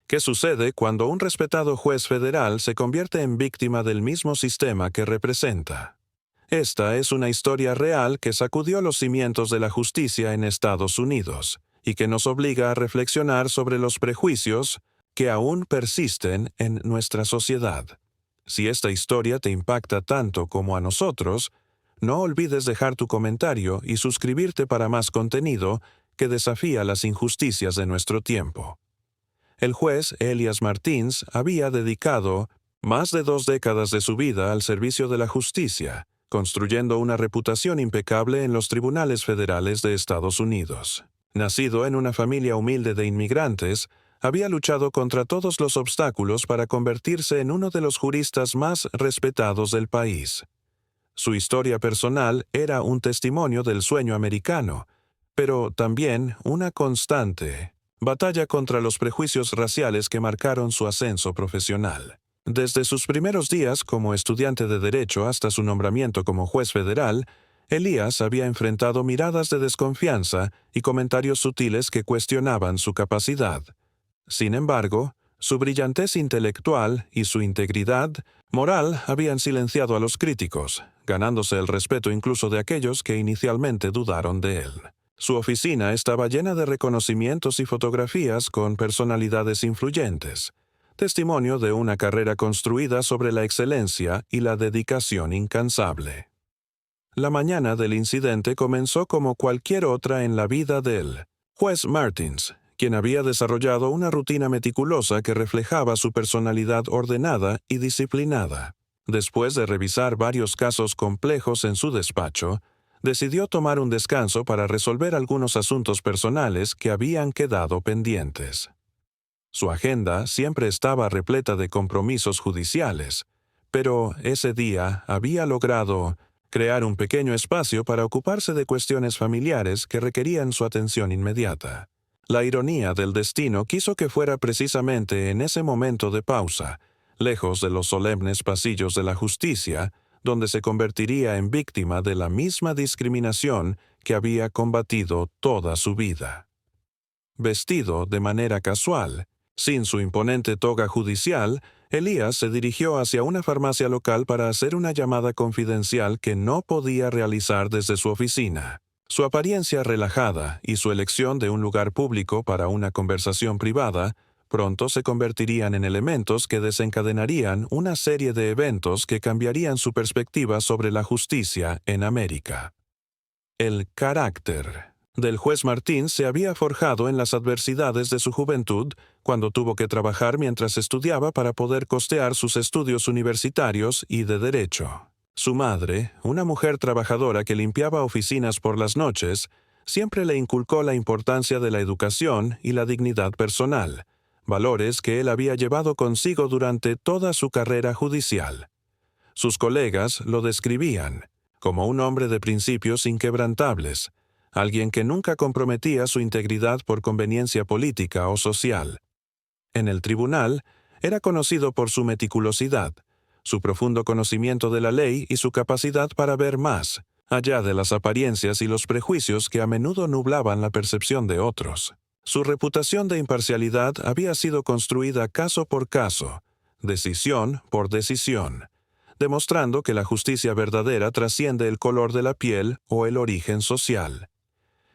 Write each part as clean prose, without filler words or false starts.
¿Qué sucede cuando un respetado juez federal se convierte en víctima del mismo sistema que representa? Esta es una historia real que sacudió los cimientos de la justicia en Estados Unidos y que nos obliga a reflexionar sobre los prejuicios que aún persisten en nuestra sociedad. Si esta historia te impacta tanto como a nosotros, no olvides dejar tu comentario y suscribirte para más contenido que desafía las injusticias de nuestro tiempo. El juez Elias Martins había dedicado más de 2 décadas de su vida al servicio de la justicia, construyendo una reputación impecable en los tribunales federales de Estados Unidos. Nacido en una familia humilde de inmigrantes, había luchado contra todos los obstáculos para convertirse en uno de los juristas más respetados del país. Su historia personal era un testimonio del sueño americano, pero también una constante batalla contra los prejuicios raciales que marcaron su ascenso profesional. Desde sus primeros días como estudiante de Derecho hasta su nombramiento como juez federal, Elias había enfrentado miradas de desconfianza y comentarios sutiles que cuestionaban su capacidad. Sin embargo, su brillantez intelectual y su integridad moral habían silenciado a los críticos, ganándose el respeto incluso de aquellos que inicialmente dudaron de él. Su oficina estaba llena de reconocimientos y fotografías con personalidades influyentes, testimonio de una carrera construida sobre la excelencia y la dedicación incansable. La mañana del incidente comenzó como cualquier otra en la vida del juez Martins, quien había desarrollado una rutina meticulosa que reflejaba su personalidad ordenada y disciplinada. Después de revisar varios casos complejos en su despacho, decidió tomar un descanso para resolver algunos asuntos personales que habían quedado pendientes. Su agenda siempre estaba repleta de compromisos judiciales, pero ese día había logrado crear un pequeño espacio para ocuparse de cuestiones familiares que requerían su atención inmediata. La ironía del destino quiso que fuera precisamente en ese momento de pausa, lejos de los solemnes pasillos de la justicia, donde se convertiría en víctima de la misma discriminación que había combatido toda su vida. Vestido de manera casual, sin su imponente toga judicial, Elias se dirigió hacia una farmacia local para hacer una llamada confidencial que no podía realizar desde su oficina. Su apariencia relajada y su elección de un lugar público para una conversación privada pronto se convertirían en elementos que desencadenarían una serie de eventos que cambiarían su perspectiva sobre la justicia en América. El carácter del juez Martins se había forjado en las adversidades de su juventud cuando tuvo que trabajar mientras estudiaba para poder costear sus estudios universitarios y de derecho. Su madre, una mujer trabajadora que limpiaba oficinas por las noches, siempre le inculcó la importancia de la educación y la dignidad personal, valores que él había llevado consigo durante toda su carrera judicial. Sus colegas lo describían como un hombre de principios inquebrantables, alguien que nunca comprometía su integridad por conveniencia política o social. En el tribunal, era conocido por su meticulosidad, su profundo conocimiento de la ley y su capacidad para ver más, allá de las apariencias y los prejuicios que a menudo nublaban la percepción de otros. Su reputación de imparcialidad había sido construida caso por caso, decisión por decisión, demostrando que la justicia verdadera trasciende el color de la piel o el origen social.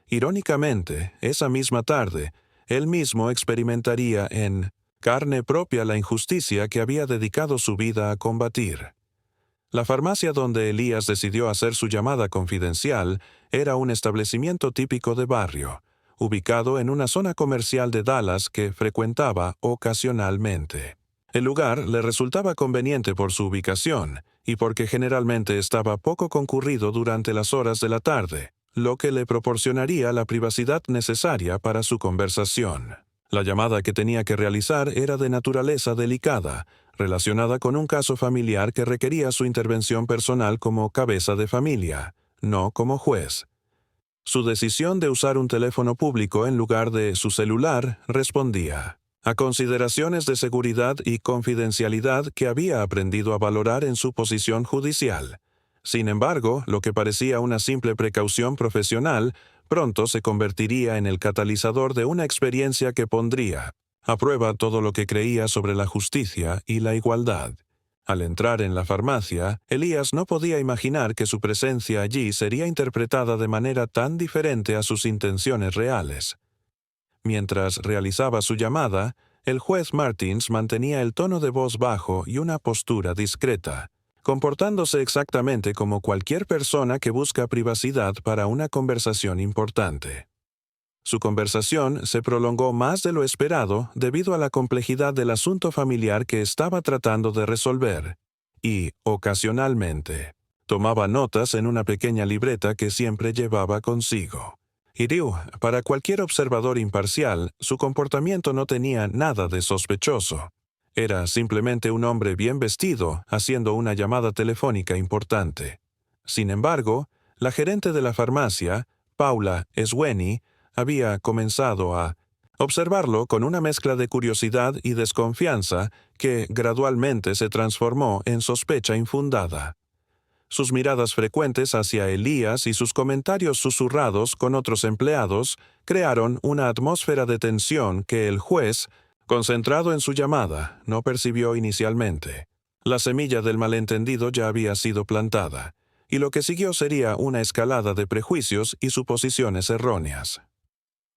Irónicamente, esa misma tarde, él mismo experimentaría en carne propia la injusticia que había dedicado su vida a combatir. La farmacia donde Elias decidió hacer su llamada confidencial era un establecimiento típico de barrio, ubicado en una zona comercial de Dallas que frecuentaba ocasionalmente. El lugar le resultaba conveniente por su ubicación y porque generalmente estaba poco concurrido durante las horas de la tarde, lo que le proporcionaría la privacidad necesaria para su conversación. La llamada que tenía que realizar era de naturaleza delicada, relacionada con un caso familiar que requería su intervención personal como cabeza de familia, no como juez. Su decisión de usar un teléfono público en lugar de su celular respondía a consideraciones de seguridad y confidencialidad que había aprendido a valorar en su posición judicial. Sin embargo, lo que parecía una simple precaución profesional, pronto se convertiría en el catalizador de una experiencia que pondría aprueba todo lo que creía sobre la justicia y la igualdad. Al entrar en la farmacia, Elías no podía imaginar que su presencia allí sería interpretada de manera tan diferente a sus intenciones reales. Mientras realizaba su llamada, el juez Martins mantenía el tono de voz bajo y una postura discreta, comportándose exactamente como cualquier persona que busca privacidad para una conversación importante. Su conversación se prolongó más de lo esperado debido a la complejidad del asunto familiar que estaba tratando de resolver, y, ocasionalmente, tomaba notas en una pequeña libreta que siempre llevaba consigo. Para cualquier observador imparcial, su comportamiento no tenía nada de sospechoso. Era simplemente un hombre bien vestido haciendo una llamada telefónica importante. Sin embargo, la gerente de la farmacia, Paula Sweni, había comenzado a observarlo con una mezcla de curiosidad y desconfianza que gradualmente se transformó en sospecha infundada. Sus miradas frecuentes hacia Elías y sus comentarios susurrados con otros empleados crearon una atmósfera de tensión que el juez, concentrado en su llamada, no percibió inicialmente. La semilla del malentendido ya había sido plantada, y lo que siguió sería una escalada de prejuicios y suposiciones erróneas.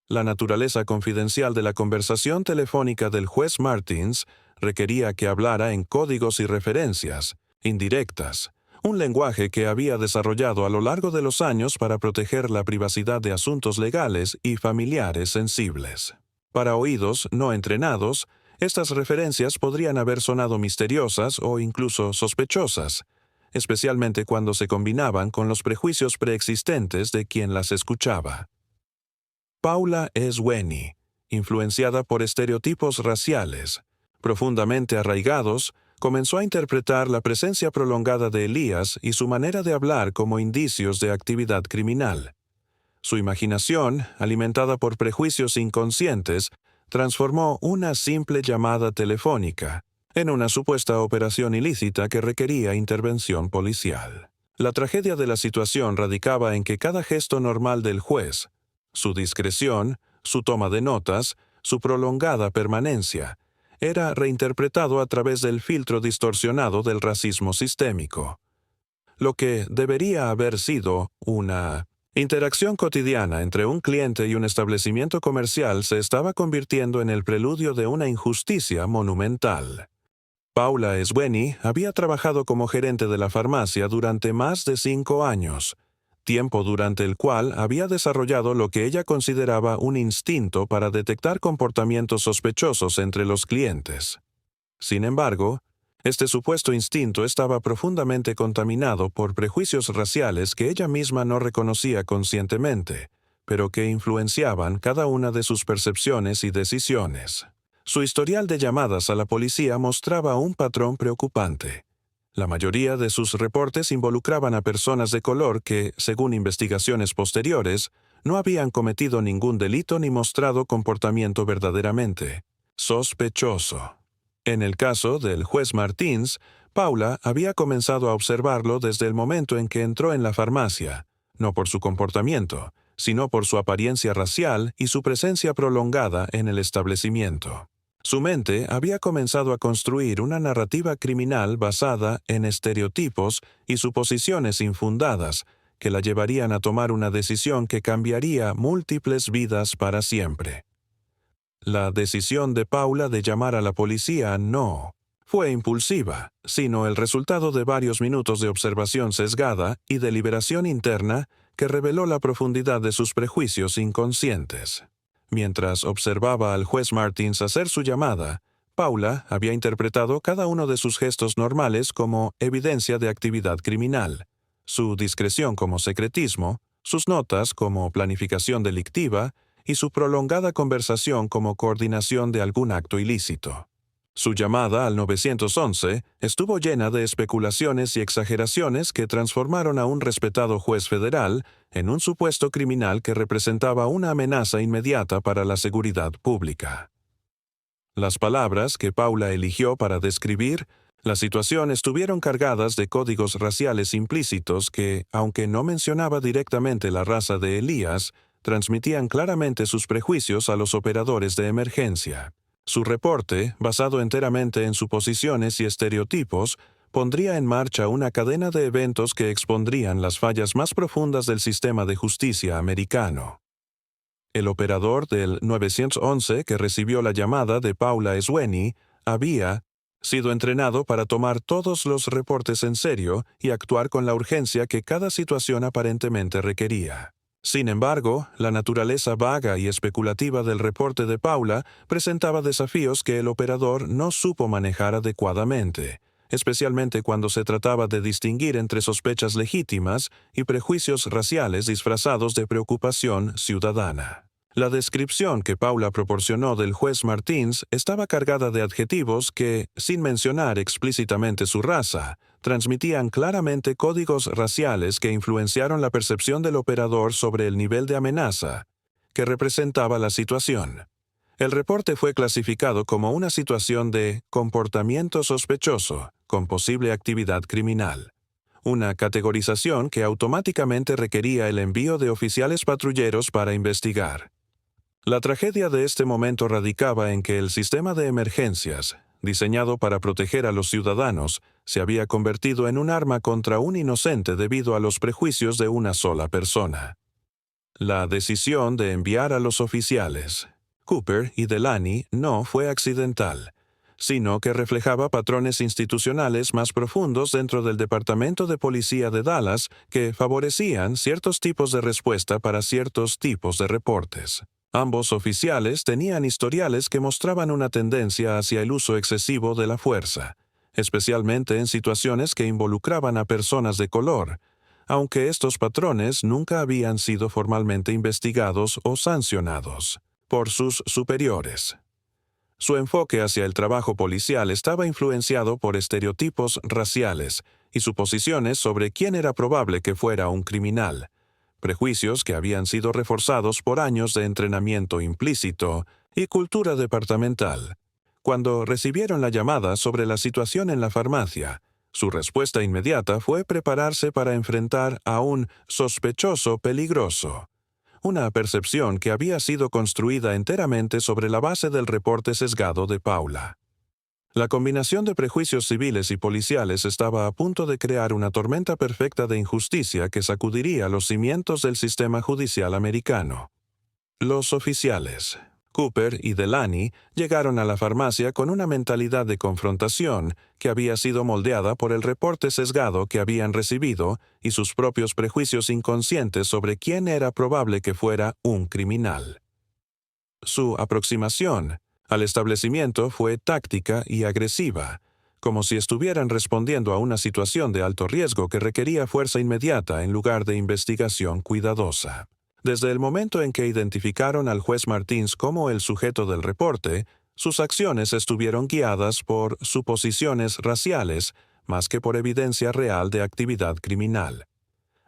La naturaleza confidencial de la conversación telefónica del juez Martins requería que hablara en códigos y referencias, indirectas, un lenguaje que había desarrollado a lo largo de los años para proteger la privacidad de asuntos legales y familiares sensibles. Para oídos no entrenados, estas referencias podrían haber sonado misteriosas o incluso sospechosas, especialmente cuando se combinaban con los prejuicios preexistentes de quien las escuchaba. Paula Sweni, influenciada por estereotipos raciales, profundamente arraigados, comenzó a interpretar la presencia prolongada de Elías y su manera de hablar como indicios de actividad criminal. Su imaginación, alimentada por prejuicios inconscientes, transformó una simple llamada telefónica en una supuesta operación ilícita que requería intervención policial. La tragedia de la situación radicaba en que cada gesto normal del juez, su discreción, su toma de notas, su prolongada permanencia, era reinterpretado a través del filtro distorsionado del racismo sistémico. Lo que debería haber sido una interacción cotidiana entre un cliente y un establecimiento comercial se estaba convirtiendo en el preludio de una injusticia monumental. Paula Sweni había trabajado como gerente de la farmacia durante más de 5 años, tiempo durante el cual había desarrollado lo que ella consideraba un instinto para detectar comportamientos sospechosos entre los clientes. Sin embargo, este supuesto instinto estaba profundamente contaminado por prejuicios raciales que ella misma no reconocía conscientemente, pero que influenciaban cada una de sus percepciones y decisiones. Su historial de llamadas a la policía mostraba un patrón preocupante. La mayoría de sus reportes involucraban a personas de color que, según investigaciones posteriores, no habían cometido ningún delito ni mostrado comportamiento verdaderamente sospechoso. En el caso del juez Martins, Paula había comenzado a observarlo desde el momento en que entró en la farmacia, no por su comportamiento, sino por su apariencia racial y su presencia prolongada en el establecimiento. Su mente había comenzado a construir una narrativa criminal basada en estereotipos y suposiciones infundadas que la llevarían a tomar una decisión que cambiaría múltiples vidas para siempre. La decisión de Paula de llamar a la policía no fue impulsiva, sino el resultado de varios minutos de observación sesgada y deliberación interna que reveló la profundidad de sus prejuicios inconscientes. Mientras observaba al juez Martins hacer su llamada, Paula había interpretado cada uno de sus gestos normales como evidencia de actividad criminal, su discreción como secretismo, sus notas como planificación delictiva y su prolongada conversación como coordinación de algún acto ilícito. Su llamada al 911 estuvo llena de especulaciones y exageraciones que transformaron a un respetado juez federal en un supuesto criminal que representaba una amenaza inmediata para la seguridad pública. Las palabras que Paula eligió para describir la situación estuvieron cargadas de códigos raciales implícitos que, aunque no mencionaba directamente la raza de Elías, transmitían claramente sus prejuicios a los operadores de emergencia. Su reporte, basado enteramente en suposiciones y estereotipos, pondría en marcha una cadena de eventos que expondrían las fallas más profundas del sistema de justicia americano. El operador del 911 que recibió la llamada de Paula Sweeney había sido entrenado para tomar todos los reportes en serio y actuar con la urgencia que cada situación aparentemente requería. Sin embargo, la naturaleza vaga y especulativa del reporte de Paula presentaba desafíos que el operador no supo manejar adecuadamente, especialmente cuando se trataba de distinguir entre sospechas legítimas y prejuicios raciales disfrazados de preocupación ciudadana. La descripción que Paula proporcionó del juez Martins estaba cargada de adjetivos que, sin mencionar explícitamente su raza, transmitían claramente códigos raciales que influenciaron la percepción del operador sobre el nivel de amenaza que representaba la situación. El reporte fue clasificado como una situación de comportamiento sospechoso con posible actividad criminal, una categorización que automáticamente requería el envío de oficiales patrulleros para investigar. La tragedia de este momento radicaba en que el sistema de emergencias, diseñado para proteger a los ciudadanos, se había convertido en un arma contra un inocente debido a los prejuicios de una sola persona. La decisión de enviar a los oficiales, Cooper y Delaney, no fue accidental, sino que reflejaba patrones institucionales más profundos dentro del Departamento de Policía de Dallas que favorecían ciertos tipos de respuesta para ciertos tipos de reportes. Ambos oficiales tenían historiales que mostraban una tendencia hacia el uso excesivo de la fuerza, especialmente en situaciones que involucraban a personas de color, aunque estos patrones nunca habían sido formalmente investigados o sancionados por sus superiores. Su enfoque hacia el trabajo policial estaba influenciado por estereotipos raciales y suposiciones sobre quién era probable que fuera un criminal, prejuicios que habían sido reforzados por años de entrenamiento implícito y cultura departamental. Cuando recibieron la llamada sobre la situación en la farmacia, su respuesta inmediata fue prepararse para enfrentar a un sospechoso peligroso, una percepción que había sido construida enteramente sobre la base del reporte sesgado de Paula. La combinación de prejuicios civiles y policiales estaba a punto de crear una tormenta perfecta de injusticia que sacudiría los cimientos del sistema judicial americano. Los oficiales, Cooper y Delaney, llegaron a la farmacia con una mentalidad de confrontación que había sido moldeada por el reporte sesgado que habían recibido y sus propios prejuicios inconscientes sobre quién era probable que fuera un criminal. Su aproximación al establecimiento fue táctica y agresiva, como si estuvieran respondiendo a una situación de alto riesgo que requería fuerza inmediata en lugar de investigación cuidadosa. Desde el momento en que identificaron al juez Martins como el sujeto del reporte, sus acciones estuvieron guiadas por suposiciones raciales más que por evidencia real de actividad criminal.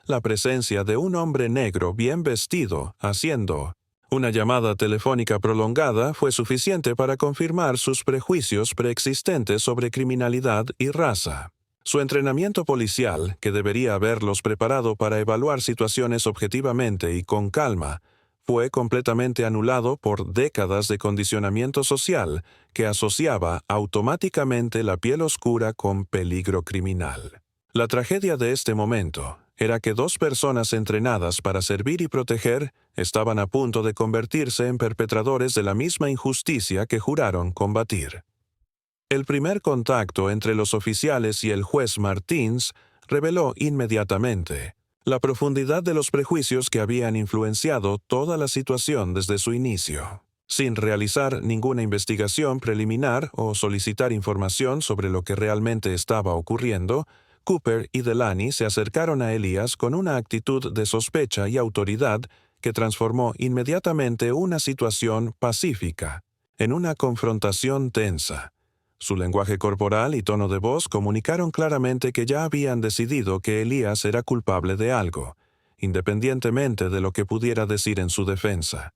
La presencia de un hombre negro bien vestido haciendo una llamada telefónica prolongada fue suficiente para confirmar sus prejuicios preexistentes sobre criminalidad y raza. Su entrenamiento policial, que debería haberlos preparado para evaluar situaciones objetivamente y con calma, fue completamente anulado por décadas de condicionamiento social que asociaba automáticamente la piel oscura con peligro criminal. La tragedia de este momento era que dos personas entrenadas para servir y proteger estaban a punto de convertirse en perpetradores de la misma injusticia que juraron combatir. El primer contacto entre los oficiales y el juez Martins reveló inmediatamente la profundidad de los prejuicios que habían influenciado toda la situación desde su inicio. Sin realizar ninguna investigación preliminar o solicitar información sobre lo que realmente estaba ocurriendo, Cooper y Delaney se acercaron a Elias con una actitud de sospecha y autoridad que transformó inmediatamente una situación pacífica en una confrontación tensa. Su lenguaje corporal y tono de voz comunicaron claramente que ya habían decidido que Elias era culpable de algo, independientemente de lo que pudiera decir en su defensa.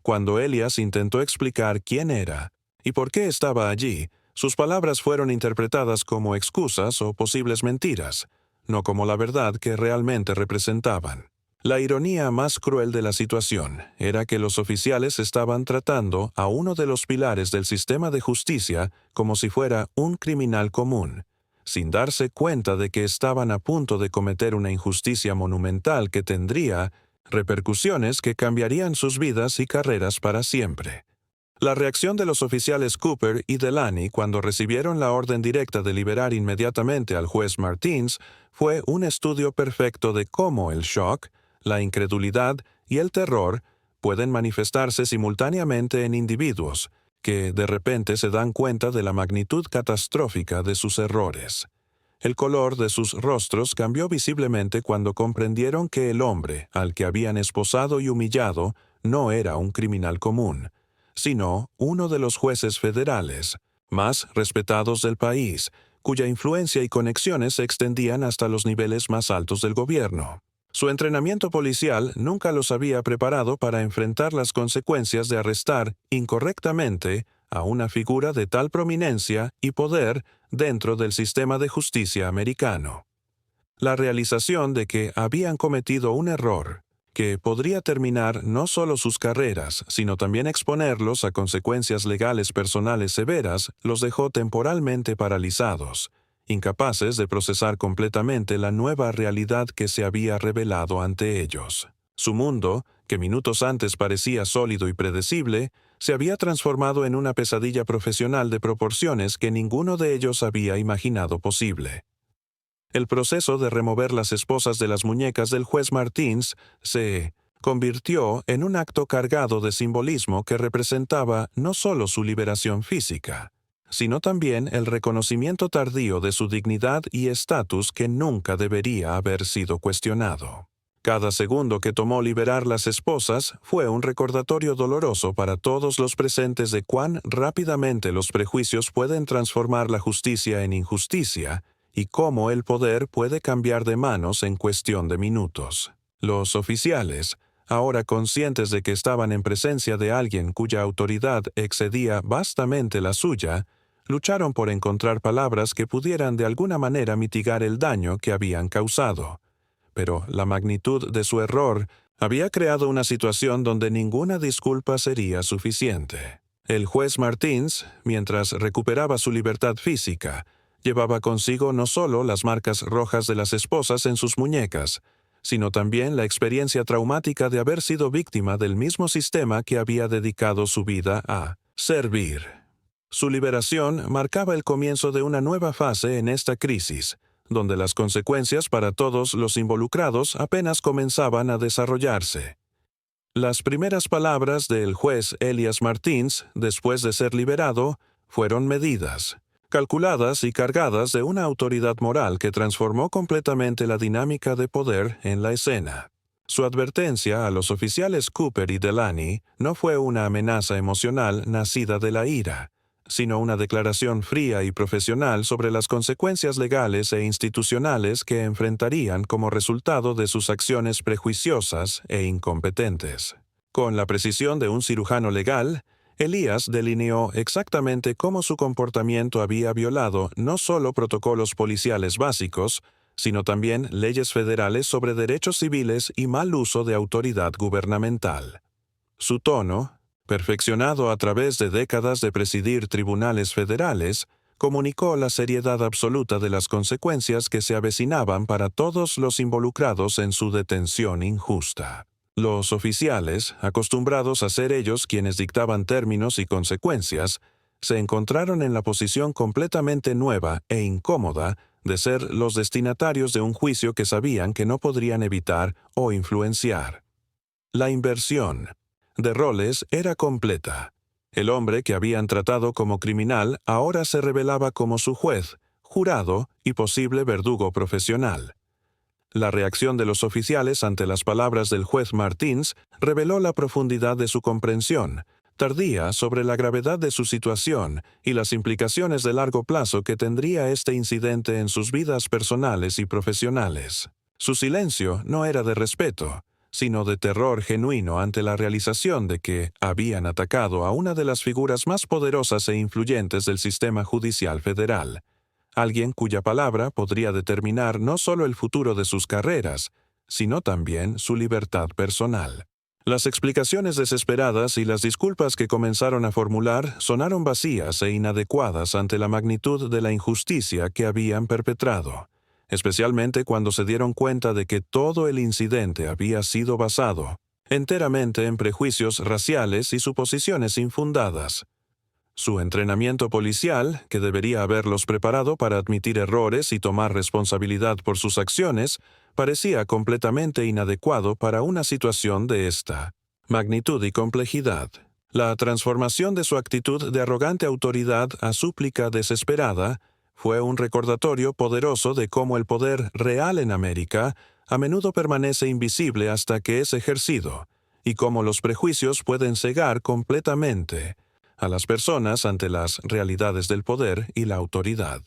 Cuando Elias intentó explicar quién era y por qué estaba allí, sus palabras fueron interpretadas como excusas o posibles mentiras, no como la verdad que realmente representaban. La ironía más cruel de la situación era que los oficiales estaban tratando a uno de los pilares del sistema de justicia como si fuera un criminal común, sin darse cuenta de que estaban a punto de cometer una injusticia monumental que tendría repercusiones que cambiarían sus vidas y carreras para siempre. La reacción de los oficiales Cooper y Delaney cuando recibieron la orden directa de liberar inmediatamente al juez Martins fue un estudio perfecto de cómo el shock, la incredulidad y el terror pueden manifestarse simultáneamente en individuos que de repente se dan cuenta de la magnitud catastrófica de sus errores. El color de sus rostros cambió visiblemente cuando comprendieron que el hombre al que habían esposado y humillado no era un criminal común, sino uno de los jueces federales más respetados del país, cuya influencia y conexiones se extendían hasta los niveles más altos del gobierno. Su entrenamiento policial nunca los había preparado para enfrentar las consecuencias de arrestar incorrectamente a una figura de tal prominencia y poder dentro del sistema de justicia americano. La realización de que habían cometido un error que podría terminar no solo sus carreras, sino también exponerlos a consecuencias legales personales severas, los dejó temporalmente paralizados, incapaces de procesar completamente la nueva realidad que se había revelado ante ellos. Su mundo, que minutos antes parecía sólido y predecible, se había transformado en una pesadilla profesional de proporciones que ninguno de ellos había imaginado posible. El proceso de remover las esposas de las muñecas del juez Martins se convirtió en un acto cargado de simbolismo que representaba no solo su liberación física, sino también el reconocimiento tardío de su dignidad y estatus que nunca debería haber sido cuestionado. Cada segundo que tomó liberar las esposas fue un recordatorio doloroso para todos los presentes de cuán rápidamente los prejuicios pueden transformar la justicia en injusticia y cómo el poder puede cambiar de manos en cuestión de minutos. Los oficiales, ahora conscientes de que estaban en presencia de alguien cuya autoridad excedía vastamente la suya, lucharon por encontrar palabras que pudieran de alguna manera mitigar el daño que habían causado. Pero la magnitud de su error había creado una situación donde ninguna disculpa sería suficiente. El juez Martins, mientras recuperaba su libertad física, llevaba consigo no solo las marcas rojas de las esposas en sus muñecas, sino también la experiencia traumática de haber sido víctima del mismo sistema que había dedicado su vida a servir. Su liberación marcaba el comienzo de una nueva fase en esta crisis, donde las consecuencias para todos los involucrados apenas comenzaban a desarrollarse. Las primeras palabras del juez Elias Martins, después de ser liberado, fueron medidas, calculadas y cargadas de una autoridad moral que transformó completamente la dinámica de poder en la escena. Su advertencia a los oficiales Cooper y Delaney no fue una amenaza emocional nacida de la ira, sino una declaración fría y profesional sobre las consecuencias legales e institucionales que enfrentarían como resultado de sus acciones prejuiciosas e incompetentes. Con la precisión de un cirujano legal, Elias delineó exactamente cómo su comportamiento había violado no solo protocolos policiales básicos, sino también leyes federales sobre derechos civiles y mal uso de autoridad gubernamental. Su tono, perfeccionado a través de décadas de presidir tribunales federales, comunicó la seriedad absoluta de las consecuencias que se avecinaban para todos los involucrados en su detención injusta. Los oficiales, acostumbrados a ser ellos quienes dictaban términos y consecuencias, se encontraron en la posición completamente nueva e incómoda de ser los destinatarios de un juicio que sabían que no podrían evitar o influenciar. La inversión de roles era completa. El hombre que habían tratado como criminal ahora se revelaba como su juez, jurado y posible verdugo profesional. La reacción de los oficiales ante las palabras del juez Martins reveló la profundidad de su comprensión, tardía sobre la gravedad de su situación y las implicaciones de largo plazo que tendría este incidente en sus vidas personales y profesionales. Su silencio no era de respeto, sino de terror genuino ante la realización de que habían atacado a una de las figuras más poderosas e influyentes del sistema judicial federal, alguien cuya palabra podría determinar no solo el futuro de sus carreras, sino también su libertad personal. Las explicaciones desesperadas y las disculpas que comenzaron a formular sonaron vacías e inadecuadas ante la magnitud de la injusticia que habían perpetrado, especialmente cuando se dieron cuenta de que todo el incidente había sido basado enteramente en prejuicios raciales y suposiciones infundadas. Su entrenamiento policial, que debería haberlos preparado para admitir errores y tomar responsabilidad por sus acciones, parecía completamente inadecuado para una situación de esta magnitud y complejidad. La transformación de su actitud de arrogante autoridad a súplica desesperada fue un recordatorio poderoso de cómo el poder real en América a menudo permanece invisible hasta que es ejercido, y cómo los prejuicios pueden cegar completamente a las personas ante las realidades del poder y la autoridad.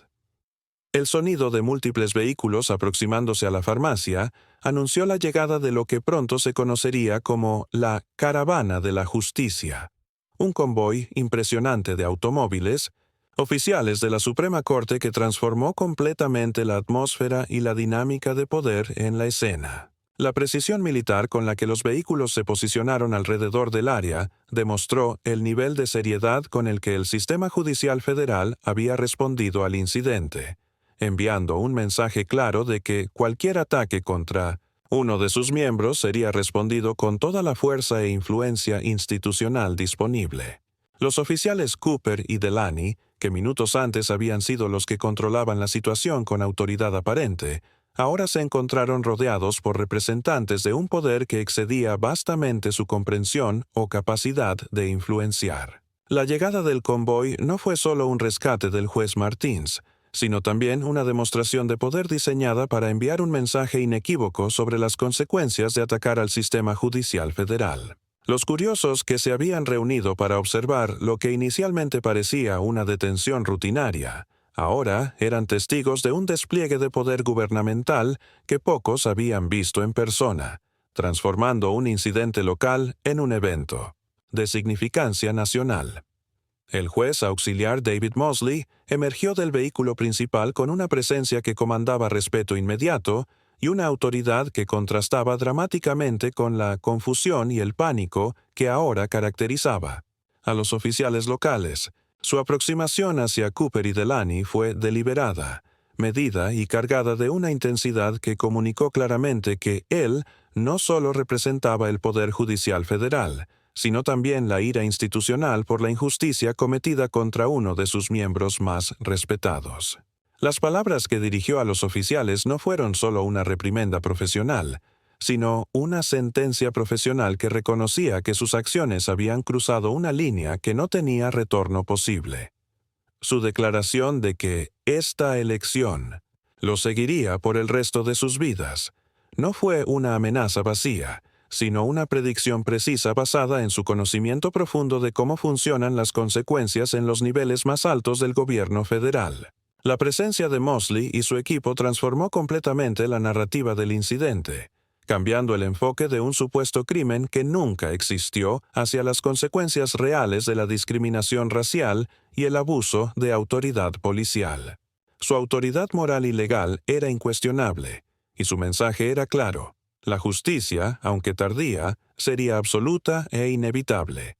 El sonido de múltiples vehículos aproximándose a la farmacia anunció la llegada de lo que pronto se conocería como la Caravana de la Justicia, un convoy impresionante de automóviles, oficiales de la Suprema Corte que transformó completamente la atmósfera y la dinámica de poder en la escena. La precisión militar con la que los vehículos se posicionaron alrededor del área demostró el nivel de seriedad con el que el sistema judicial federal había respondido al incidente, enviando un mensaje claro de que cualquier ataque contra uno de sus miembros sería respondido con toda la fuerza e influencia institucional disponible. Los oficiales Cooper y Delaney, que minutos antes habían sido los que controlaban la situación con autoridad aparente, ahora se encontraron rodeados por representantes de un poder que excedía vastamente su comprensión o capacidad de influenciar. La llegada del convoy no fue solo un rescate del juez Martins, sino también una demostración de poder diseñada para enviar un mensaje inequívoco sobre las consecuencias de atacar al sistema judicial federal. Los curiosos que se habían reunido para observar lo que inicialmente parecía una detención rutinaria, ahora eran testigos de un despliegue de poder gubernamental que pocos habían visto en persona, transformando un incidente local en un evento de significancia nacional. El juez auxiliar David Mosley emergió del vehículo principal con una presencia que comandaba respeto inmediato y una autoridad que contrastaba dramáticamente con la confusión y el pánico que ahora caracterizaba a los oficiales locales. Su aproximación hacia Cooper y Delaney fue deliberada, medida y cargada de una intensidad que comunicó claramente que él no solo representaba el Poder Judicial Federal, sino también la ira institucional por la injusticia cometida contra uno de sus miembros más respetados. Las palabras que dirigió a los oficiales no fueron solo una reprimenda profesional, sino una sentencia profesional que reconocía que sus acciones habían cruzado una línea que no tenía retorno posible. Su declaración de que esta elección lo seguiría por el resto de sus vidas no fue una amenaza vacía, sino una predicción precisa basada en su conocimiento profundo de cómo funcionan las consecuencias en los niveles más altos del gobierno federal. La presencia de Mosley y su equipo transformó completamente la narrativa del incidente, cambiando el enfoque de un supuesto crimen que nunca existió hacia las consecuencias reales de la discriminación racial y el abuso de autoridad policial. Su autoridad moral y legal era incuestionable, y su mensaje era claro: la justicia, aunque tardía, sería absoluta e inevitable.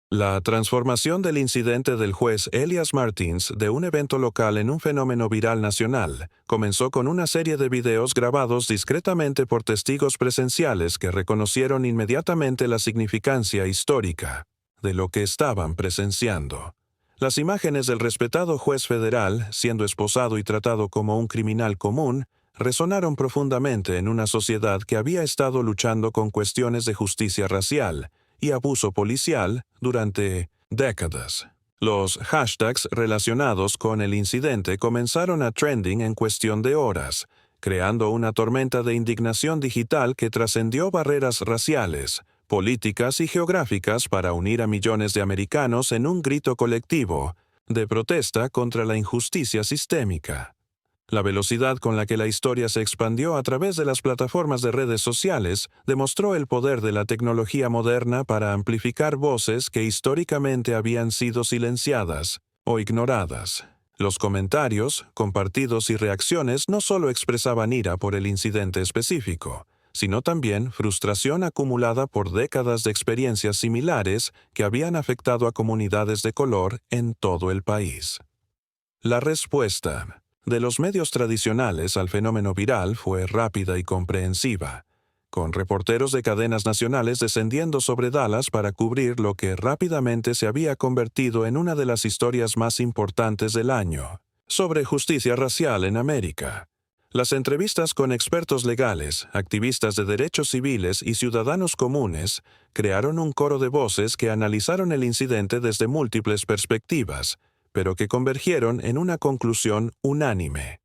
La transformación del incidente del juez Elias Martins de un evento local en un fenómeno viral nacional comenzó con una serie de videos grabados discretamente por testigos presenciales que reconocieron inmediatamente la significancia histórica de lo que estaban presenciando. Las imágenes del respetado juez federal, siendo esposado y tratado como un criminal común, resonaron profundamente en una sociedad que había estado luchando con cuestiones de justicia racial y abuso policial durante décadas. Los hashtags relacionados con el incidente comenzaron a trending en cuestión de horas, creando una tormenta de indignación digital que trascendió barreras raciales, políticas y geográficas para unir a millones de americanos en un grito colectivo de protesta contra la injusticia sistémica. La velocidad con la que la historia se expandió a través de las plataformas de redes sociales demostró el poder de la tecnología moderna para amplificar voces que históricamente habían sido silenciadas o ignoradas. Los comentarios, compartidos y reacciones no solo expresaban ira por el incidente específico, sino también frustración acumulada por décadas de experiencias similares que habían afectado a comunidades de color en todo el país. La respuesta de los medios tradicionales al fenómeno viral fue rápida y comprensiva, con reporteros de cadenas nacionales descendiendo sobre Dallas para cubrir lo que rápidamente se había convertido en una de las historias más importantes del año, sobre justicia racial en América. Las entrevistas con expertos legales, activistas de derechos civiles y ciudadanos comunes crearon un coro de voces que analizaron el incidente desde múltiples perspectivas, pero que convergieron en una conclusión unánime.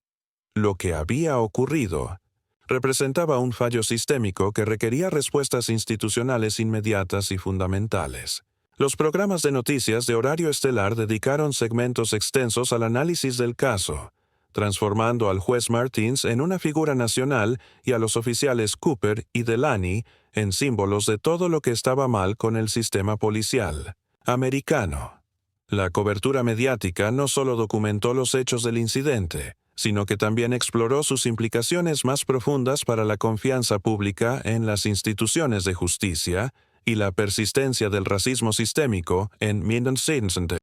Lo que había ocurrido representaba un fallo sistémico que requería respuestas institucionales inmediatas y fundamentales. Los programas de noticias de horario estelar dedicaron segmentos extensos al análisis del caso, transformando al juez Martins en una figura nacional y a los oficiales Cooper y Delaney en símbolos de todo lo que estaba mal con el sistema policial americano. La cobertura mediática no solo documentó los hechos del incidente, sino que también exploró sus implicaciones más profundas para la confianza pública en las instituciones de justicia y la persistencia del racismo sistémico en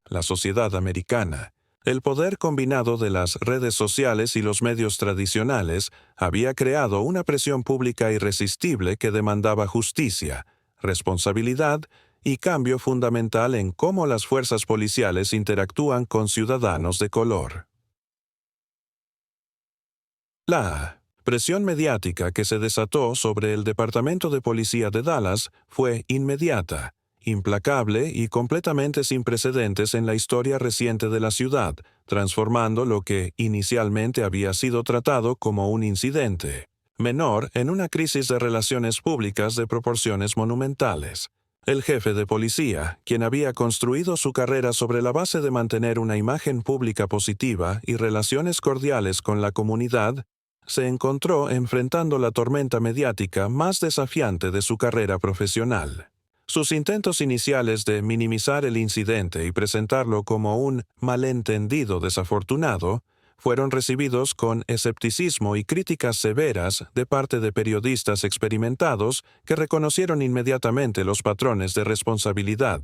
la sociedad americana. El poder combinado de las redes sociales y los medios tradicionales había creado una presión pública irresistible que demandaba justicia, responsabilidad y cambio fundamental en cómo las fuerzas policiales interactúan con ciudadanos de color. La presión mediática que se desató sobre el Departamento de Policía de Dallas fue inmediata, implacable y completamente sin precedentes en la historia reciente de la ciudad, transformando lo que inicialmente había sido tratado como un incidente menor en una crisis de relaciones públicas de proporciones monumentales. El jefe de policía, quien había construido su carrera sobre la base de mantener una imagen pública positiva y relaciones cordiales con la comunidad, se encontró enfrentando la tormenta mediática más desafiante de su carrera profesional. Sus intentos iniciales de minimizar el incidente y presentarlo como un malentendido desafortunado fueron recibidos con escepticismo y críticas severas de parte de periodistas experimentados que reconocieron inmediatamente los patrones de responsabilidad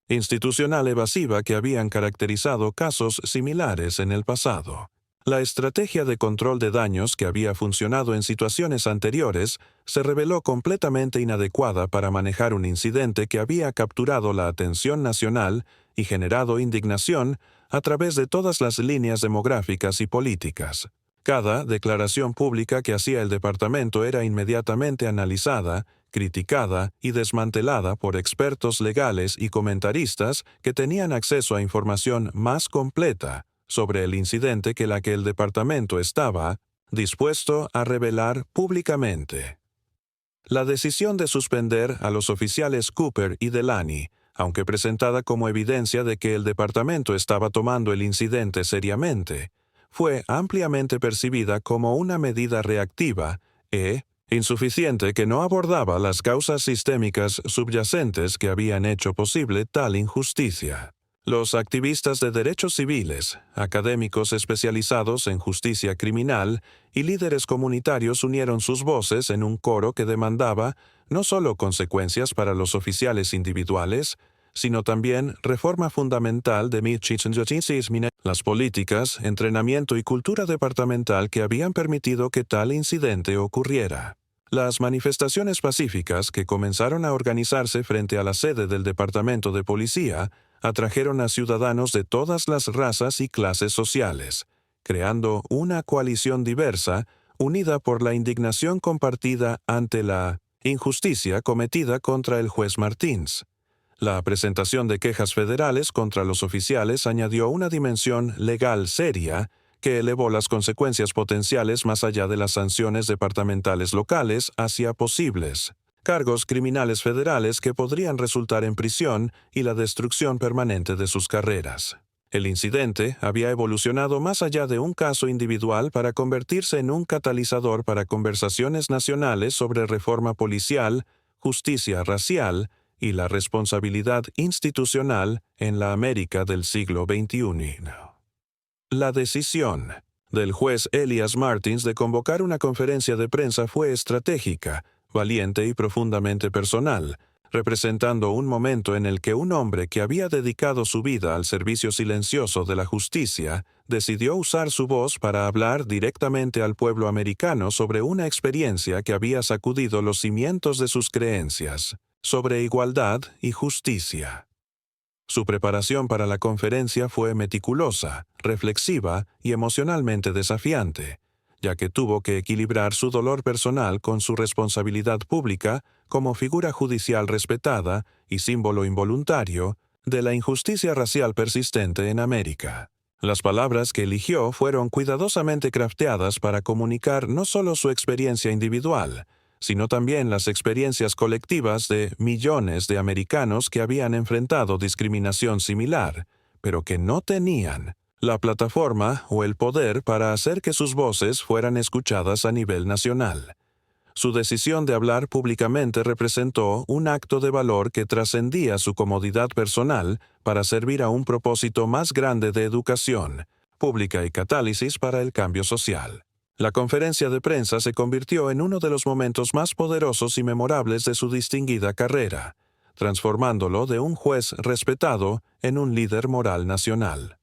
institucional evasiva que habían caracterizado casos similares en el pasado. La estrategia de control de daños que había funcionado en situaciones anteriores se reveló completamente inadecuada para manejar un incidente que había capturado la atención nacional y generado indignación a través de todas las líneas demográficas y políticas. Cada declaración pública que hacía el departamento era inmediatamente analizada, criticada y desmantelada por expertos legales y comentaristas que tenían acceso a información más completa sobre el incidente que la que el departamento estaba dispuesto a revelar públicamente. La decisión de suspender a los oficiales Cooper y Delaney, aunque presentada como evidencia de que el departamento estaba tomando el incidente seriamente, fue ampliamente percibida como una medida reactiva e insuficiente que no abordaba las causas sistémicas subyacentes que habían hecho posible tal injusticia. Los activistas de derechos civiles, académicos especializados en justicia criminal y líderes comunitarios unieron sus voces en un coro que demandaba no solo consecuencias para los oficiales individuales, sino también reforma fundamental de las políticas, entrenamiento y cultura departamental que habían permitido que tal incidente ocurriera. Las manifestaciones pacíficas que comenzaron a organizarse frente a la sede del Departamento de Policía atrajeron a ciudadanos de todas las razas y clases sociales, creando una coalición diversa unida por la indignación compartida ante la injusticia cometida contra el juez Martins. La presentación de quejas federales contra los oficiales añadió una dimensión legal seria que elevó las consecuencias potenciales más allá de las sanciones departamentales locales hacia posibles cargos criminales federales que podrían resultar en prisión y la destrucción permanente de sus carreras. El incidente había evolucionado más allá de un caso individual para convertirse en un catalizador para conversaciones nacionales sobre reforma policial, justicia racial y la responsabilidad institucional en la América del siglo XXI. La decisión del juez Elias Martins de convocar una conferencia de prensa fue estratégica, valiente y profundamente personal, representando un momento en el que un hombre que había dedicado su vida al servicio silencioso de la justicia decidió usar su voz para hablar directamente al pueblo americano sobre una experiencia que había sacudido los cimientos de sus creencias, sobre igualdad y justicia. Su preparación para la conferencia fue meticulosa, reflexiva y emocionalmente desafiante, ya que tuvo que equilibrar su dolor personal con su responsabilidad pública como figura judicial respetada y símbolo involuntario de la injusticia racial persistente en América. Las palabras que eligió fueron cuidadosamente crafteadas para comunicar no solo su experiencia individual, sino también las experiencias colectivas de millones de americanos que habían enfrentado discriminación similar, pero que no tenían la plataforma o el poder para hacer que sus voces fueran escuchadas a nivel nacional. Su decisión de hablar públicamente representó un acto de valor que trascendía su comodidad personal para servir a un propósito más grande de educación pública y catálisis para el cambio social. La conferencia de prensa se convirtió en uno de los momentos más poderosos y memorables de su distinguida carrera, transformándolo de un juez respetado en un líder moral nacional.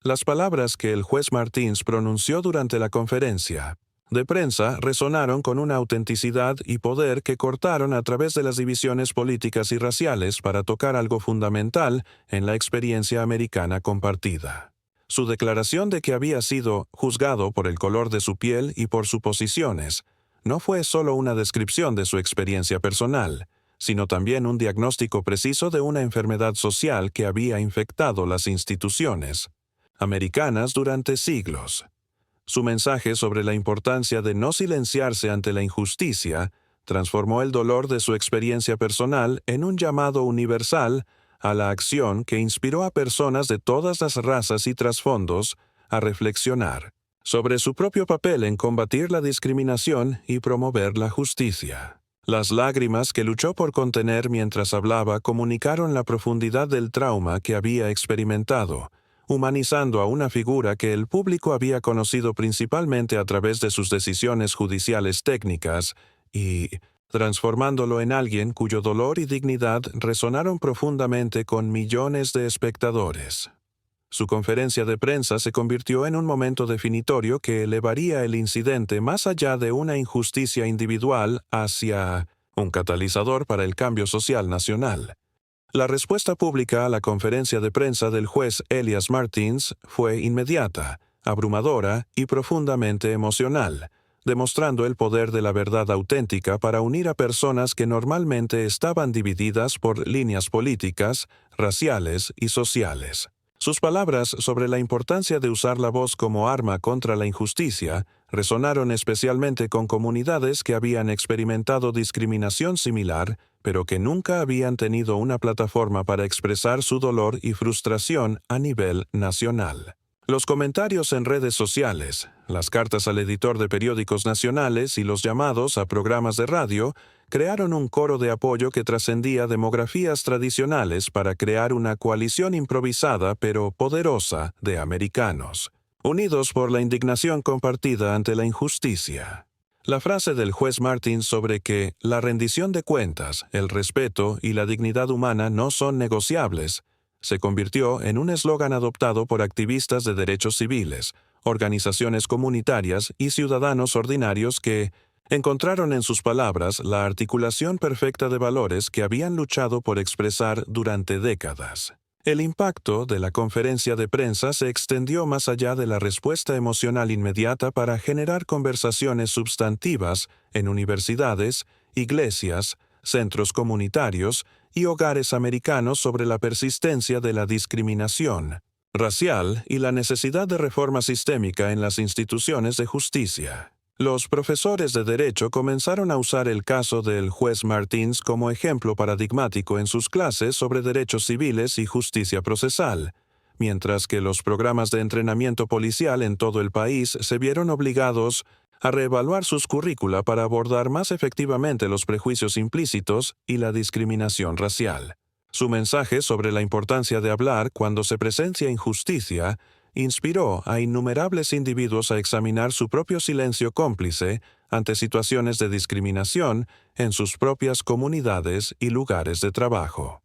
Las palabras que el juez Martins pronunció durante la conferencia de prensa resonaron con una autenticidad y poder que cortaron a través de las divisiones políticas y raciales para tocar algo fundamental en la experiencia americana compartida. Su declaración de que había sido juzgado por el color de su piel y por suposiciones no fue solo una descripción de su experiencia personal, sino también un diagnóstico preciso de una enfermedad social que había infectado las instituciones americanas durante siglos. Su mensaje sobre la importancia de no silenciarse ante la injusticia transformó el dolor de su experiencia personal en un llamado universal a la acción que inspiró a personas de todas las razas y trasfondos a reflexionar sobre su propio papel en combatir la discriminación y promover la justicia. Las lágrimas que luchó por contener mientras hablaba comunicaron la profundidad del trauma que había experimentado, humanizando a una figura que el público había conocido principalmente a través de sus decisiones judiciales técnicas y transformándolo en alguien cuyo dolor y dignidad resonaron profundamente con millones de espectadores. Su conferencia de prensa se convirtió en un momento definitorio que elevaría el incidente más allá de una injusticia individual hacia un catalizador para el cambio social nacional. La respuesta pública a la conferencia de prensa del juez Elias Martins fue inmediata, abrumadora y profundamente emocional, demostrando el poder de la verdad auténtica para unir a personas que normalmente estaban divididas por líneas políticas, raciales y sociales. Sus palabras sobre la importancia de usar la voz como arma contra la injusticia resonaron especialmente con comunidades que habían experimentado discriminación similar, pero que nunca habían tenido una plataforma para expresar su dolor y frustración a nivel nacional. Los comentarios en redes sociales, las cartas al editor de periódicos nacionales y los llamados a programas de radio crearon un coro de apoyo que trascendía demografías tradicionales para crear una coalición improvisada pero poderosa de americanos, unidos por la indignación compartida ante la injusticia. La frase del juez Martins sobre que la rendición de cuentas, el respeto y la dignidad humana no son negociables se convirtió en un eslogan adoptado por activistas de derechos civiles, organizaciones comunitarias y ciudadanos ordinarios que encontraron en sus palabras la articulación perfecta de valores que habían luchado por expresar durante décadas. El impacto de la conferencia de prensa se extendió más allá de la respuesta emocional inmediata para generar conversaciones sustantivas en universidades, iglesias, centros comunitarios y hogares americanos sobre la persistencia de la discriminación racial y la necesidad de reforma sistémica en las instituciones de justicia. Los profesores de derecho comenzaron a usar el caso del juez Martins como ejemplo paradigmático en sus clases sobre derechos civiles y justicia procesal, mientras que los programas de entrenamiento policial en todo el país se vieron obligados a reevaluar sus currícula para abordar más efectivamente los prejuicios implícitos y la discriminación racial. Su mensaje sobre la importancia de hablar cuando se presencia injusticia inspiró a innumerables individuos a examinar su propio silencio cómplice ante situaciones de discriminación en sus propias comunidades y lugares de trabajo.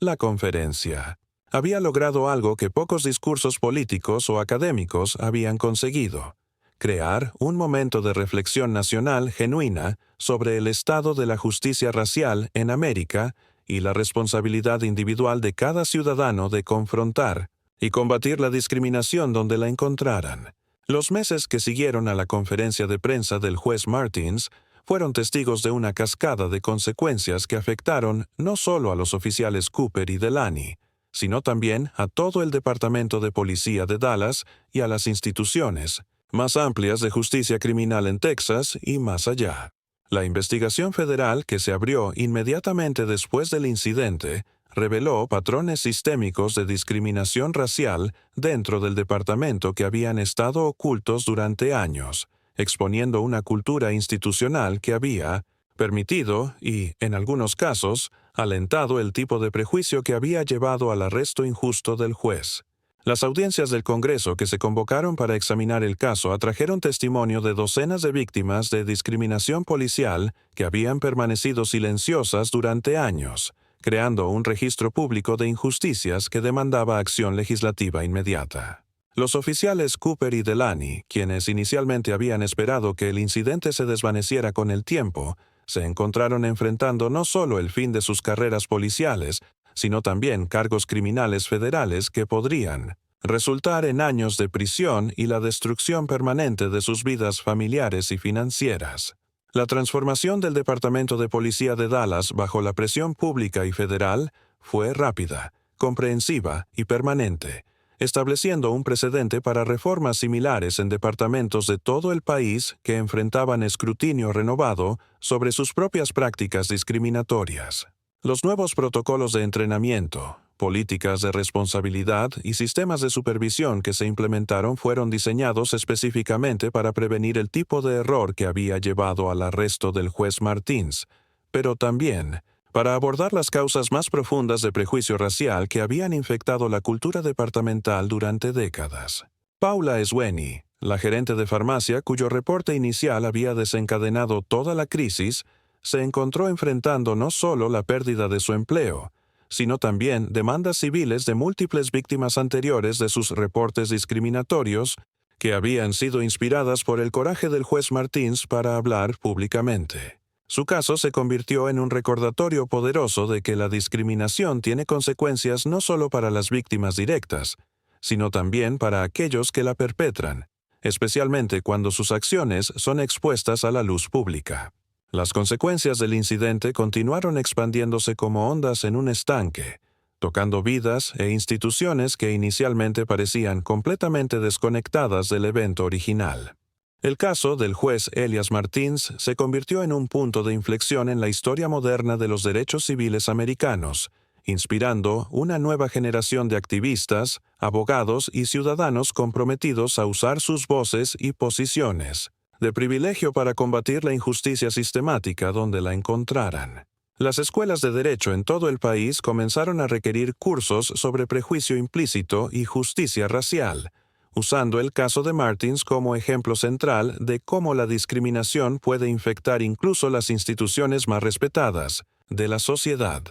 La conferencia había logrado algo que pocos discursos políticos o académicos habían conseguido: crear un momento de reflexión nacional genuina sobre el estado de la justicia racial en América y la responsabilidad individual de cada ciudadano de confrontar y combatir la discriminación donde la encontraran. Los meses que siguieron a la conferencia de prensa del juez Martins fueron testigos de una cascada de consecuencias que afectaron no solo a los oficiales Cooper y Delaney, sino también a todo el Departamento de Policía de Dallas y a las instituciones más amplias de justicia criminal en Texas y más allá. La investigación federal, que se abrió inmediatamente después del incidente, reveló patrones sistémicos de discriminación racial dentro del departamento que habían estado ocultos durante años, exponiendo una cultura institucional que había permitido y, en algunos casos, alentado el tipo de prejuicio que había llevado al arresto injusto del juez. Las audiencias del Congreso que se convocaron para examinar el caso atrajeron testimonio de docenas de víctimas de discriminación policial que habían permanecido silenciosas durante años, creando un registro público de injusticias que demandaba acción legislativa inmediata. Los oficiales Cooper y Delaney, quienes inicialmente habían esperado que el incidente se desvaneciera con el tiempo, se encontraron enfrentando no solo el fin de sus carreras policiales, sino también cargos criminales federales que podrían resultar en años de prisión y la destrucción permanente de sus vidas familiares y financieras. La transformación del Departamento de Policía de Dallas bajo la presión pública y federal fue rápida, comprensiva y permanente, estableciendo un precedente para reformas similares en departamentos de todo el país que enfrentaban escrutinio renovado sobre sus propias prácticas discriminatorias. Los nuevos protocolos de entrenamiento, políticas de responsabilidad y sistemas de supervisión que se implementaron fueron diseñados específicamente para prevenir el tipo de error que había llevado al arresto del juez Martins, pero también para abordar las causas más profundas de prejuicio racial que habían infectado la cultura departamental durante décadas. Paula Sweeney, la gerente de farmacia cuyo reporte inicial había desencadenado toda la crisis, se encontró enfrentando no solo la pérdida de su empleo, sino también demandas civiles de múltiples víctimas anteriores de sus reportes discriminatorios que habían sido inspiradas por el coraje del juez Martins para hablar públicamente. Su caso se convirtió en un recordatorio poderoso de que la discriminación tiene consecuencias no solo para las víctimas directas, sino también para aquellos que la perpetran, especialmente cuando sus acciones son expuestas a la luz pública. Las consecuencias del incidente continuaron expandiéndose como ondas en un estanque, tocando vidas e instituciones que inicialmente parecían completamente desconectadas del evento original. El caso del juez Elias Martins se convirtió en un punto de inflexión en la historia moderna de los derechos civiles americanos, inspirando una nueva generación de activistas, abogados y ciudadanos comprometidos a usar sus voces y posiciones de privilegio para combatir la injusticia sistemática donde la encontraran. Las escuelas de derecho en todo el país comenzaron a requerir cursos sobre prejuicio implícito y justicia racial, usando el caso de Martins como ejemplo central de cómo la discriminación puede infectar incluso las instituciones más respetadas de la sociedad.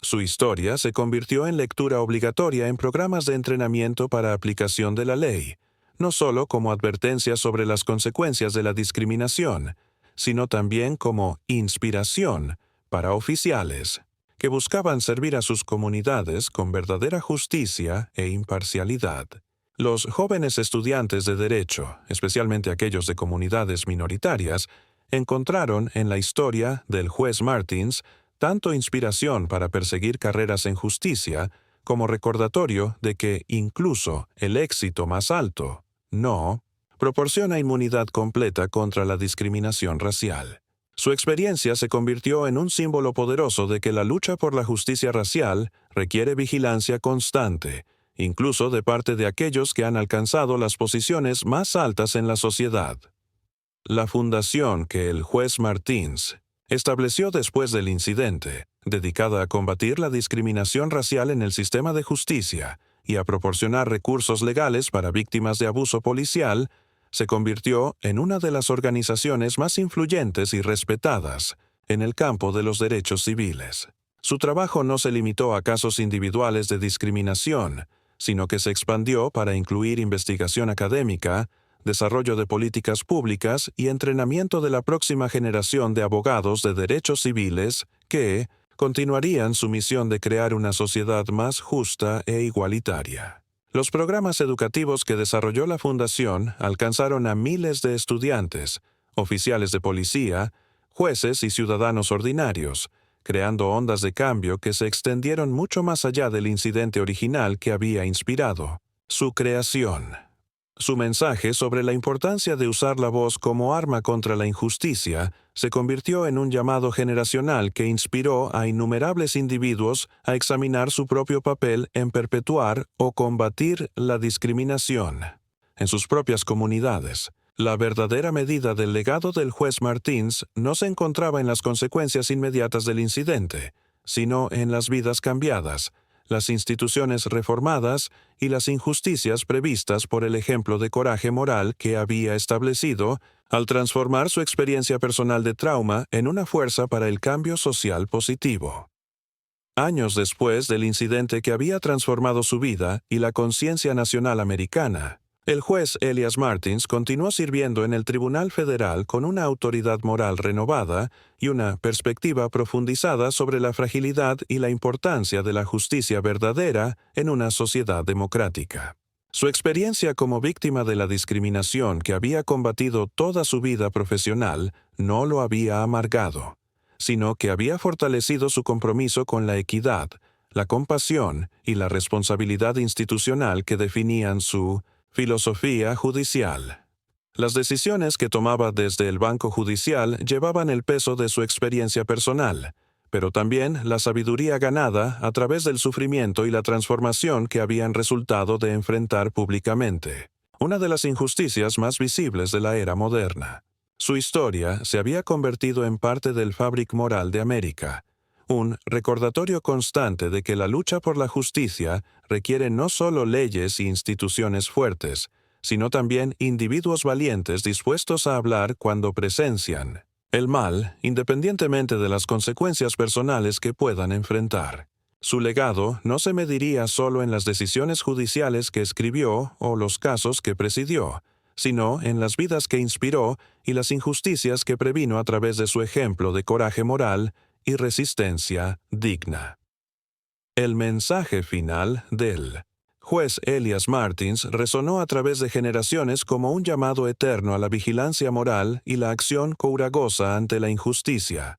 Su historia se convirtió en lectura obligatoria en programas de entrenamiento para aplicación de la ley, no solo como advertencia sobre las consecuencias de la discriminación, sino también como inspiración para oficiales que buscaban servir a sus comunidades con verdadera justicia e imparcialidad. Los jóvenes estudiantes de derecho, especialmente aquellos de comunidades minoritarias, encontraron en la historia del juez Martins tanto inspiración para perseguir carreras en justicia como recordatorio de que incluso el éxito más alto no proporciona inmunidad completa contra la discriminación racial. Su experiencia se convirtió en un símbolo poderoso de que la lucha por la justicia racial requiere vigilancia constante, incluso de parte de aquellos que han alcanzado las posiciones más altas en la sociedad. La fundación que el juez Martins estableció después del incidente, dedicada a combatir la discriminación racial en el sistema de justicia y a proporcionar recursos legales para víctimas de abuso policial, se convirtió en una de las organizaciones más influyentes y respetadas en el campo de los derechos civiles. Su trabajo no se limitó a casos individuales de discriminación, sino que se expandió para incluir investigación académica, desarrollo de políticas públicas y entrenamiento de la próxima generación de abogados de derechos civiles que continuarían su misión de crear una sociedad más justa e igualitaria. Los programas educativos que desarrolló la Fundación alcanzaron a miles de estudiantes, oficiales de policía, jueces y ciudadanos ordinarios, creando ondas de cambio que se extendieron mucho más allá del incidente original que había inspirado su creación. Su mensaje sobre la importancia de usar la voz como arma contra la injusticia se convirtió en un llamado generacional que inspiró a innumerables individuos a examinar su propio papel en perpetuar o combatir la discriminación en sus propias comunidades. La verdadera medida del legado del juez Martins no se encontraba en las consecuencias inmediatas del incidente, sino en las vidas cambiadas, las instituciones reformadas y las injusticias previstas por el ejemplo de coraje moral que había establecido al transformar su experiencia personal de trauma en una fuerza para el cambio social positivo. Años después del incidente que había transformado su vida y la conciencia nacional americana, el juez Elias Martins continuó sirviendo en el Tribunal Federal con una autoridad moral renovada y una perspectiva profundizada sobre la fragilidad y la importancia de la justicia verdadera en una sociedad democrática. Su experiencia como víctima de la discriminación que había combatido toda su vida profesional no lo había amargado, sino que había fortalecido su compromiso con la equidad, la compasión y la responsabilidad institucional que definían su filosofía judicial. Las decisiones que tomaba desde el banco judicial llevaban el peso de su experiencia personal, pero también la sabiduría ganada a través del sufrimiento y la transformación que habían resultado de enfrentar públicamente una de las injusticias más visibles de la era moderna. Su historia se había convertido en parte del fábric moral de América, un recordatorio constante de que la lucha por la justicia requiere no solo leyes y instituciones fuertes, sino también individuos valientes dispuestos a hablar cuando presencian el mal, independientemente de las consecuencias personales que puedan enfrentar. Su legado no se mediría solo en las decisiones judiciales que escribió o los casos que presidió, sino en las vidas que inspiró y las injusticias que previno a través de su ejemplo de coraje moral y resistencia digna. El mensaje final del juez Elias Martins resonó a través de generaciones como un llamado eterno a la vigilancia moral y la acción couragosa ante la injusticia,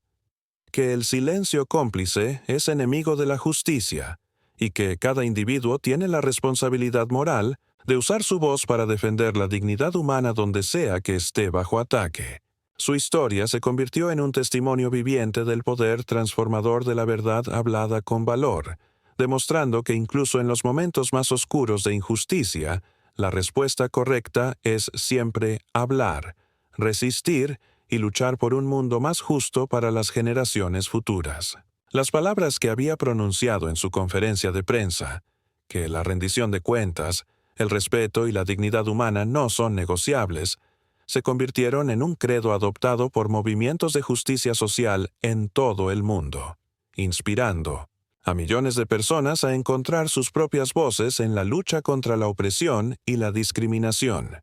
que el silencio cómplice es enemigo de la justicia y que cada individuo tiene la responsabilidad moral de usar su voz para defender la dignidad humana donde sea que esté bajo ataque. Su historia se convirtió en un testimonio viviente del poder transformador de la verdad hablada con valor, demostrando que incluso en los momentos más oscuros de injusticia, la respuesta correcta es siempre hablar, resistir y luchar por un mundo más justo para las generaciones futuras. Las palabras que había pronunciado en su conferencia de prensa, que la rendición de cuentas, el respeto y la dignidad humana no son negociables, se convirtieron en un credo adoptado por movimientos de justicia social en todo el mundo, inspirando a millones de personas a encontrar sus propias voces en la lucha contra la opresión y la discriminación.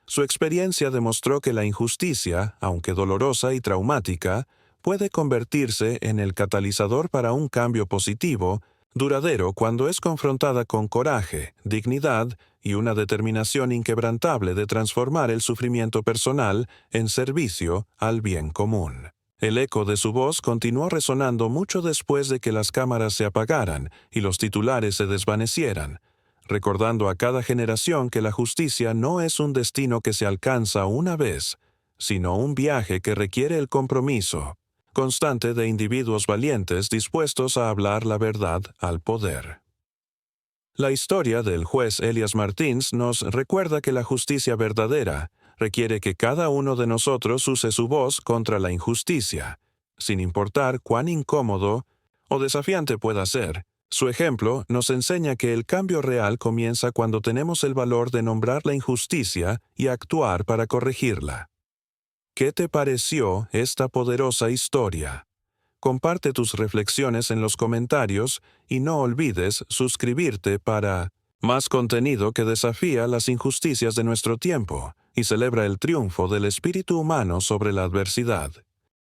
Su experiencia demostró que la injusticia, aunque dolorosa y traumática, puede convertirse en el catalizador para un cambio positivo, duradero cuando es confrontada con coraje, dignidad y una determinación inquebrantable de transformar el sufrimiento personal en servicio al bien común. El eco de su voz continuó resonando mucho después de que las cámaras se apagaran y los titulares se desvanecieran, recordando a cada generación que la justicia no es un destino que se alcanza una vez, sino un viaje que requiere el compromiso constante de individuos valientes dispuestos a hablar la verdad al poder. La historia del juez Elias Martins nos recuerda que la justicia verdadera requiere que cada uno de nosotros use su voz contra la injusticia, sin importar cuán incómodo o desafiante pueda ser. Su ejemplo nos enseña que el cambio real comienza cuando tenemos el valor de nombrar la injusticia y actuar para corregirla. ¿Qué te pareció esta poderosa historia? Comparte tus reflexiones en los comentarios y no olvides suscribirte para más contenido que desafía las injusticias de nuestro tiempo y celebra el triunfo del espíritu humano sobre la adversidad.